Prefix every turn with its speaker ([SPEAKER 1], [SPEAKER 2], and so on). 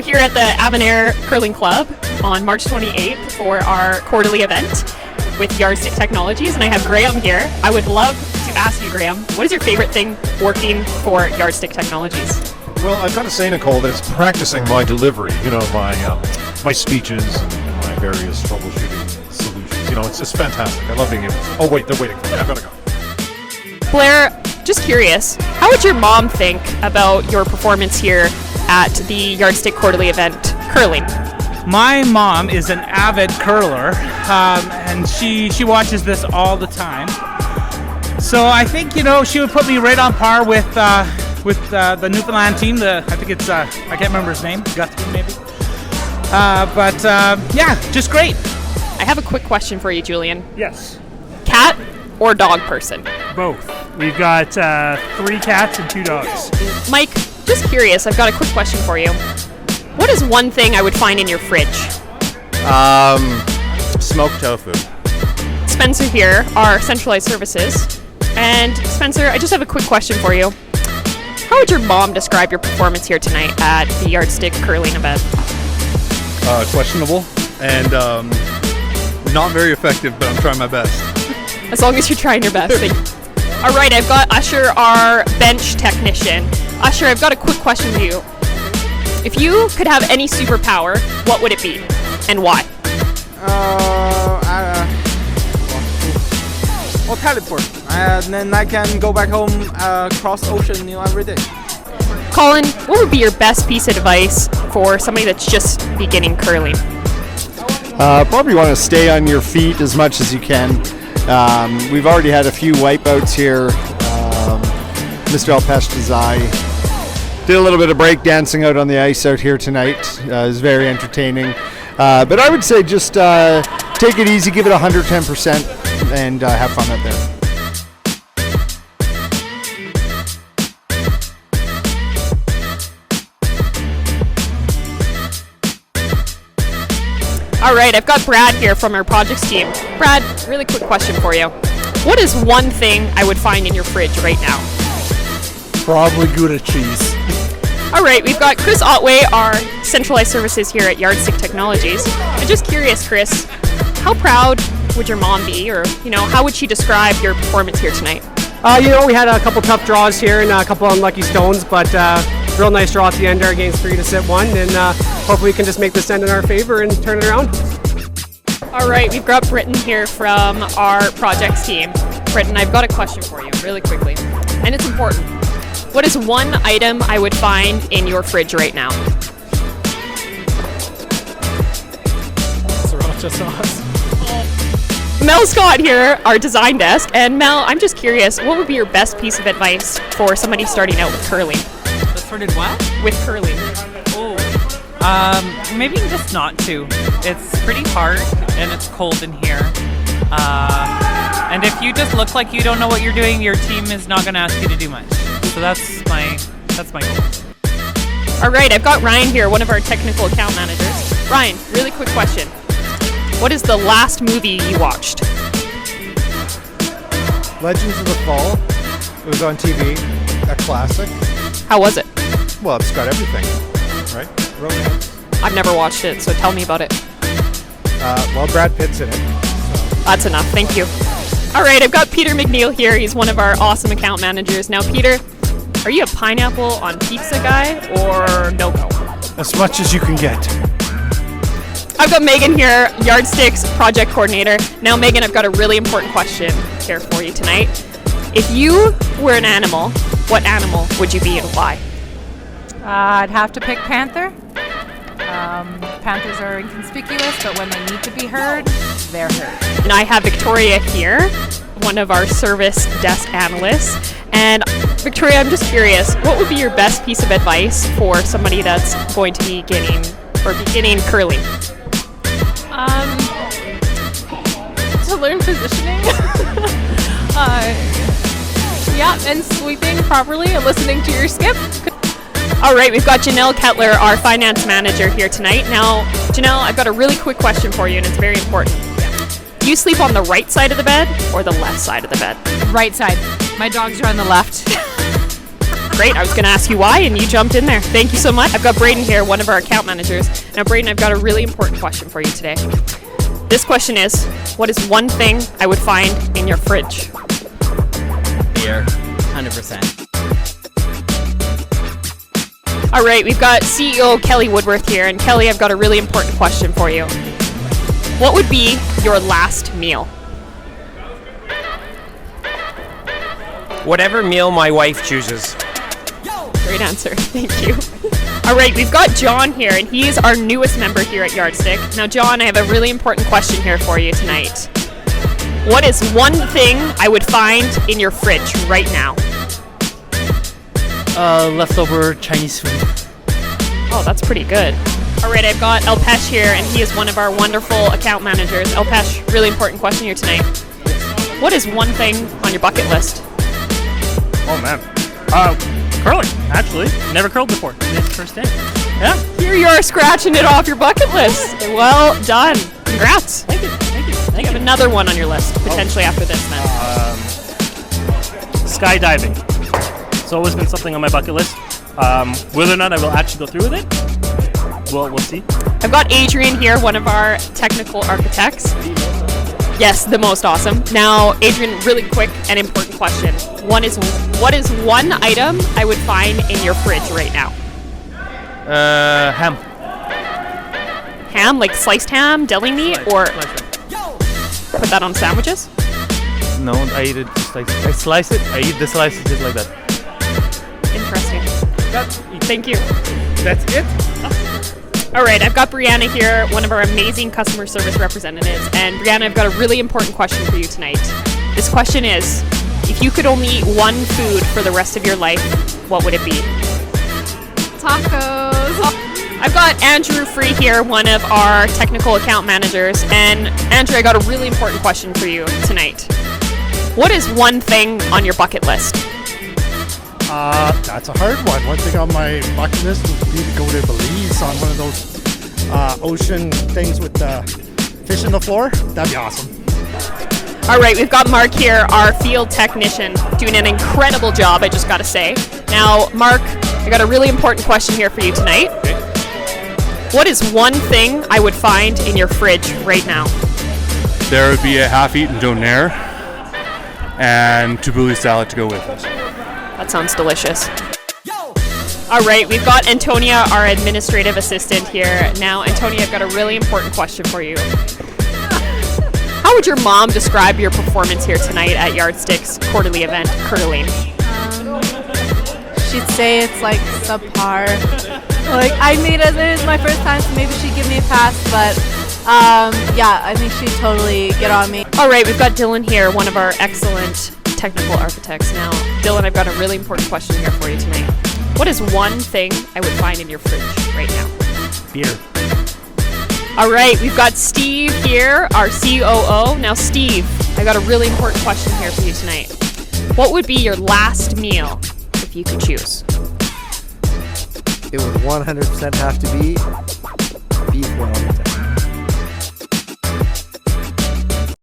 [SPEAKER 1] here at the Avonare Curling Club on March 28th for our quarterly event with Yardstick Technologies, and I have Graham here. I would love to ask you, Graham, what is your favorite thing working for Yardstick Technologies?
[SPEAKER 2] Well, I've got to say, Nicole, that it's practicing my delivery, my speeches and my various troubleshooting solutions. It's fantastic. I love being able to... Oh, wait, they're waiting for me. I've got to go.
[SPEAKER 1] Blair, just curious, how would your mom think about your performance here at the Yardstick quarterly event, curling?
[SPEAKER 3] My mom is an avid curler, and she watches this all the time. So I think, she would put me right on par with the Newfoundland team. I think it's, I can't remember his name, Guthrie maybe. Just great.
[SPEAKER 1] I have a quick question for you, Julian.
[SPEAKER 4] Yes.
[SPEAKER 1] Cat or dog person?
[SPEAKER 4] Both. We've got 3 cats and 2 dogs.
[SPEAKER 1] Mike, just curious, I've got a quick question for you. What is one thing I would find in your fridge?
[SPEAKER 5] Smoked tofu.
[SPEAKER 1] Spencer here, our centralized services. And Spencer, I just have a quick question for you. How would your mom describe your performance here tonight at the Yardstick curling event?
[SPEAKER 5] Questionable and not very effective, but I'm trying my best.
[SPEAKER 1] As long as you're trying your best. All right, I've got Usher, our bench technician. Usher, I've got a quick question for you. If you could have any superpower, what would it be and why?
[SPEAKER 6] Teleport. And then I can go back home across the ocean every day.
[SPEAKER 1] Colin, what would be your best piece of advice for somebody that's just beginning curling?
[SPEAKER 7] Probably want to stay on your feet as much as you can. We've already had a few wipeouts here. Mr. Alpesh Desai did a little bit of break dancing out on the ice out here tonight. It was very entertaining. But I would say just take it easy, give it 110%, and have fun out there.
[SPEAKER 1] All right, I've got Brad here from our projects team. Brad, really quick question for you. What is one thing I would find in your fridge right now?
[SPEAKER 6] Probably Gouda cheese.
[SPEAKER 1] All right, we've got Chris Otway, our centralized services here at Yardstick Technologies. I'm just curious, Chris, how proud would your mom be, or how would she describe your performance here tonight?
[SPEAKER 8] We had a couple tough draws here and a couple unlucky stones, but real nice draw at the end there against 3 to sit 1, and hopefully we can just make this end in our favor and turn it around.
[SPEAKER 1] All right, we've got Britton here from our projects team. Britton, I've got a question for you really quickly, and it's important. What is one item I would find in your fridge right now?
[SPEAKER 6] Sriracha sauce.
[SPEAKER 1] Mel Scott here, our design desk. And Mel, I'm just curious, what would be your best piece of advice for somebody starting out with curling?
[SPEAKER 9] Started what?
[SPEAKER 1] With curling.
[SPEAKER 9] Maybe just not to. It's pretty hard and it's cold in here. And if you just look like you don't know what you're doing, your team is not going to ask you to do much. So that's my goal.
[SPEAKER 1] All right, I've got Ryan here, one of our technical account managers. Ryan, really quick question. What is the last movie you watched?
[SPEAKER 10] Legends of the Fall. It was on TV. A classic.
[SPEAKER 1] How was it?
[SPEAKER 10] Well, it's got everything, right? Romance.
[SPEAKER 1] I've never watched it, so tell me about it.
[SPEAKER 10] Brad Pitt's in it. So.
[SPEAKER 1] That's enough, thank you. All right, I've got Peter McNeil here. He's one of our awesome account managers. Now, Peter, are you a pineapple on pizza guy or no-go?
[SPEAKER 10] As much as you can get.
[SPEAKER 1] I've got Megan here, Yardstick's project coordinator. Now, Megan, I've got a really important question here for you tonight. If you were an animal, what animal would you be and why?
[SPEAKER 11] I'd have to pick panther. Panthers are inconspicuous, but when they need to be heard, they're heard.
[SPEAKER 1] And I have Victoria here, one of our service desk analysts. And Victoria, I'm just curious, what would be your best piece of advice for somebody that's going to be beginning curling?
[SPEAKER 11] To learn positioning. And sweeping properly and listening to your skip.
[SPEAKER 1] All right, we've got Janelle Kettler, our finance manager here tonight. Now, Janelle, I've got a really quick question for you, and it's very important. Do you sleep on the right side of the bed or the left side of the bed?
[SPEAKER 11] Right side. My dogs are on the left.
[SPEAKER 1] Great. I was going to ask you why, and you jumped in there. Thank you so much. I've got Braden here, one of our account managers. Now, Braden, I've got a really important question for you today. This question is, what is one thing I would find in your fridge?
[SPEAKER 12] Beer, 100%.
[SPEAKER 1] All right, we've got CEO Kelly Woodworth here, and Kelly, I've got a really important question for you. What would be your last meal?
[SPEAKER 12] Whatever meal my wife chooses.
[SPEAKER 1] Great answer. Thank you. All right, we've got John here, and he is our newest member here at Yardstick. Now, John, I have a really important question here for you tonight. What is one thing I would find in your fridge right now?
[SPEAKER 12] Leftover Chinese food.
[SPEAKER 1] Oh, that's pretty good. All right, I've got Elpesh here, and he is one of our wonderful account managers. Elpesh, really important question here tonight. What is one thing on your bucket list?
[SPEAKER 4] Oh man. Curling, actually. Never curled before. Today's the first day. Yeah.
[SPEAKER 1] Here you are scratching it off your bucket list. Well done. Congrats.
[SPEAKER 4] Thank you.
[SPEAKER 1] You have another one on your list, potentially after this then.
[SPEAKER 4] Skydiving. It's always been something on my bucket list. Whether or not I will actually go through with it, we'll see.
[SPEAKER 1] I've got Adrian here, one of our technical architects. Yes, the most awesome. Now, Adrian, really quick and important question. What is one item I would find in your fridge right now?
[SPEAKER 12] Ham.
[SPEAKER 1] Ham, like sliced ham, deli meat, or put that on sandwiches?
[SPEAKER 12] No, I eat it just like I slice it. I eat the slices just like that.
[SPEAKER 1] Interesting. Thank you.
[SPEAKER 12] That's it.
[SPEAKER 1] All right, I've got Brianna here, one of our amazing customer service representatives. And Brianna, I've got a really important question for you tonight. This question is, if you could only eat one food for the rest of your life, what would it be?
[SPEAKER 11] Tacos.
[SPEAKER 1] I've got Andrew Free here, one of our technical account managers. And Andrew, I got a really important question for you tonight. What is one thing on your bucket list?
[SPEAKER 13] That's a hard one. One thing on my bucket list would be to go to Belize on one of those ocean things with fish in the floor. That'd be awesome.
[SPEAKER 1] All right, we've got Mark here, our field technician, doing an incredible job, I just got to say. Now, Mark, I got a really important question here for you tonight.
[SPEAKER 5] Okay.
[SPEAKER 1] What is one thing I would find in your fridge right now?
[SPEAKER 5] There would be a half-eaten donair and tabbouleh salad to go with it.
[SPEAKER 1] That sounds delicious. All right, we've got Antonia, our administrative assistant here. Now, Antonia, I've got a really important question for you. How would your mom describe your performance here tonight at Yardstick's quarterly event, curling?
[SPEAKER 11] She'd say it's like subpar. Like I made it was my first time, so maybe she'd give me a pass, but yeah, I think she'd totally get on me.
[SPEAKER 1] All right, we've got Dylan here, one of our excellent technical architects. Now, Dylan, I've got a really important question here for you tonight. What is one thing I would find in your fridge right now?
[SPEAKER 4] Beer.
[SPEAKER 1] All right, we've got Steve here, our COO. Now, Steve, I got a really important question here for you tonight. What would be your last meal if you could choose?
[SPEAKER 10] It would 100% have to be beef Wellington.